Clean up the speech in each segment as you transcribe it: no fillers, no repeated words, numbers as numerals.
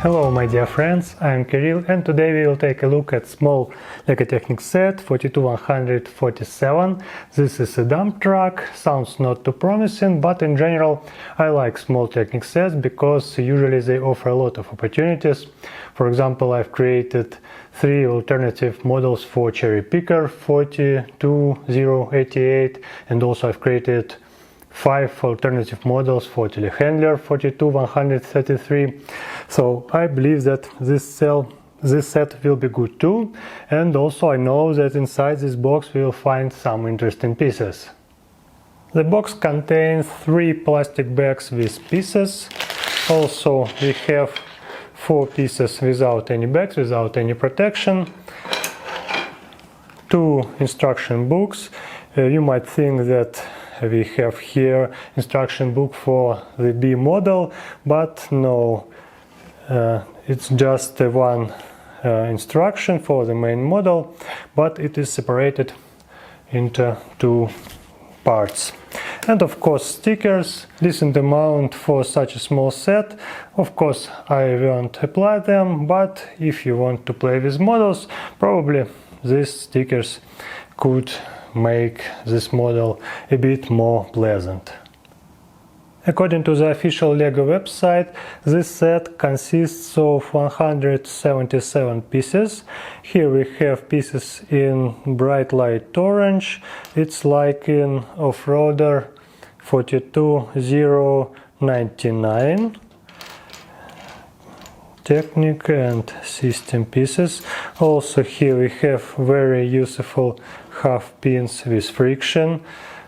Hello my dear friends, I'm Kirill and today we will take a look at small LEGO Technic set 42147. This is a dump truck, sounds not too promising, but in general I like small Technic sets because usually they offer a lot of opportunities. For example, I've created 3 alternative models for Cherry Picker 42088 and also I've created 5 alternative models for Telehandler 42133. So I believe that this set will be good too, and also I know that inside this box we will find some interesting pieces. The box contains 3 plastic bags with pieces. Also we have 4 pieces without any bags, without any protection. 2 instruction books. You might think that we have here instruction book for the B model, but no, it's just one instruction for the main model, but it is separated into 2 parts. And of course stickers, decent amount for such a small set. Of course I won't apply them, but if you want to play with models, probably these stickers could make this model a bit more pleasant. According to the official LEGO website, this set consists of 177 pieces. Here we have pieces in bright light orange. It's like in Off-Roader 42099. Technic and system pieces. Also here we have very useful half pins with friction,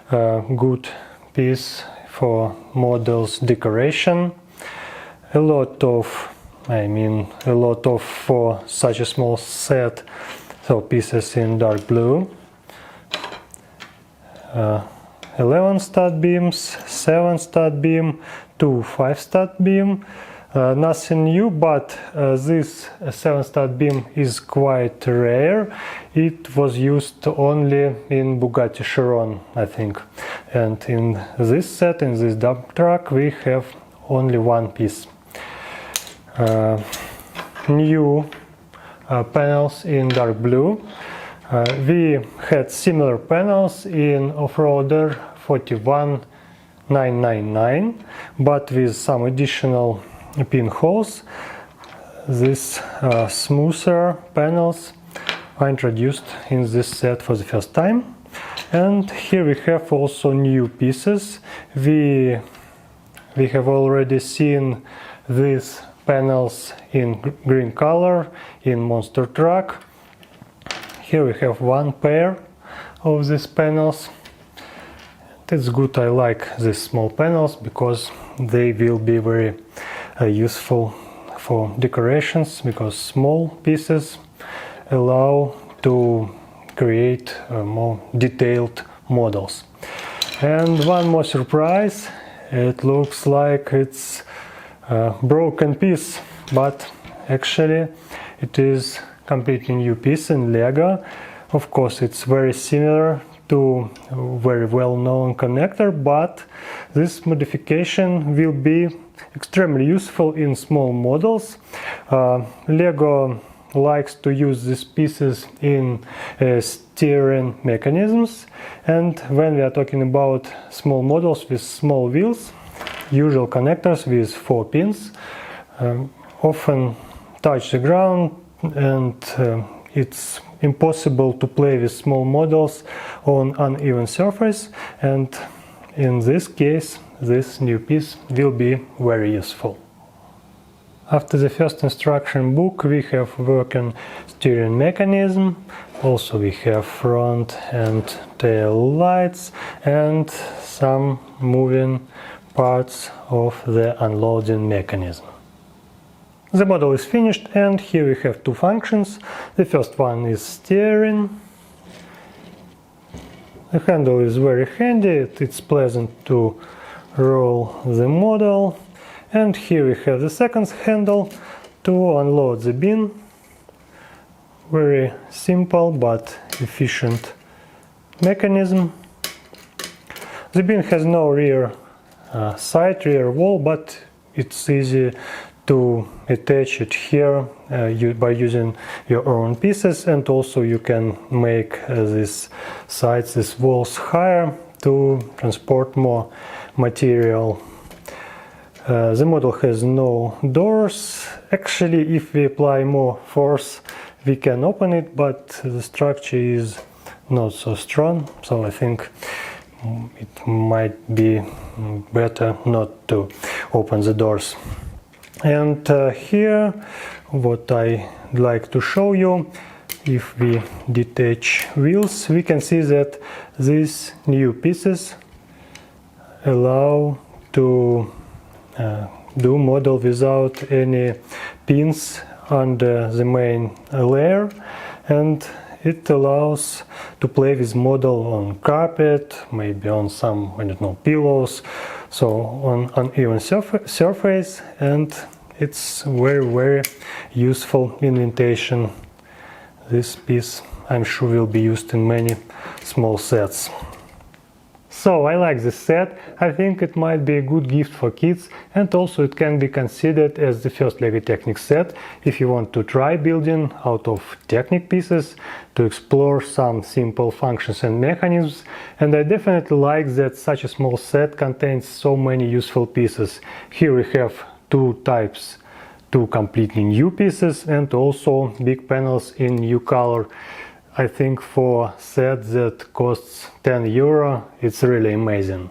good piece for models decoration. A lot of for such a small set, so pieces in dark blue. 11 stud beams, 7 stud beam, 2 5 stud beam. Nothing new, but this 7 stud beam is quite rare. It was used only in Bugatti Chiron, I think. And in this set, in this dump truck, we have only 1 piece. New panels in dark blue. We had similar panels in Off-Roader 41999, but with some additional pinholes. These smoother panels are introduced in this set for the first time. And here we have also new pieces. We have already seen these panels in green color in Monster Truck. Here we have 1 pair of these panels. It's good, I like these small panels because they will be very useful for decorations, because small pieces allow to create more detailed models. And one more surprise, it looks like it's a broken piece, but actually it is completely new piece in LEGO. Of course it's very similar to a very well-known connector, but this modification will be extremely useful in small models. LEGO likes to use these pieces in steering mechanisms, and when we are talking about small models with small wheels, usual connectors with 4 pins often touch the ground, and it's impossible to play with small models on uneven surface, and in this case this new piece will be very useful. After the first instruction book we have working steering mechanism, also we have front and tail lights and some moving parts of the unloading mechanism. The model is finished, and here we have 2 functions. The first one is steering. The handle is very handy, it's pleasant to roll the model. And here we have the second handle to unload the bin. Very simple but efficient mechanism. The bin has no rear wall, but it's easy to attach it here by using your own pieces, and also you can make these sides, these walls higher to transport more material. The model has no doors. Actually, if we apply more force, we can open it, but the structure is not so strong, so I think it might be better not to open the doors. And here, what I like to show you, if we detach wheels, we can see that these new pieces allow to do model without any pins under the main layer, and it allows to play with model on carpet, maybe on some, I don't know, pillows, so on uneven surface, and it's very useful indentation. This piece, I'm sure, will be used in many small sets. So I like this set. I think it might be a good gift for kids, and also it can be considered as the first LEGO Technic set if you want to try building out of Technic pieces, to explore some simple functions and mechanisms. And I definitely like that such a small set contains so many useful pieces. Here we have two types, two completely new pieces, and also big panels in new color. I think for a set that costs €10, it's really amazing.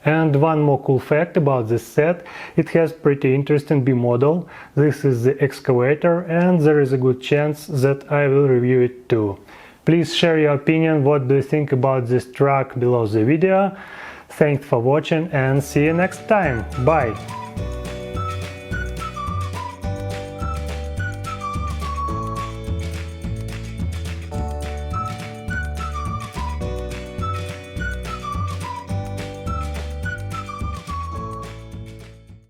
And one more cool fact about this set, it has pretty interesting B model. This is the excavator, and there is a good chance that I will review it too. Please share your opinion, what do you think about this truck below the video. Thanks for watching and see you next time. Bye!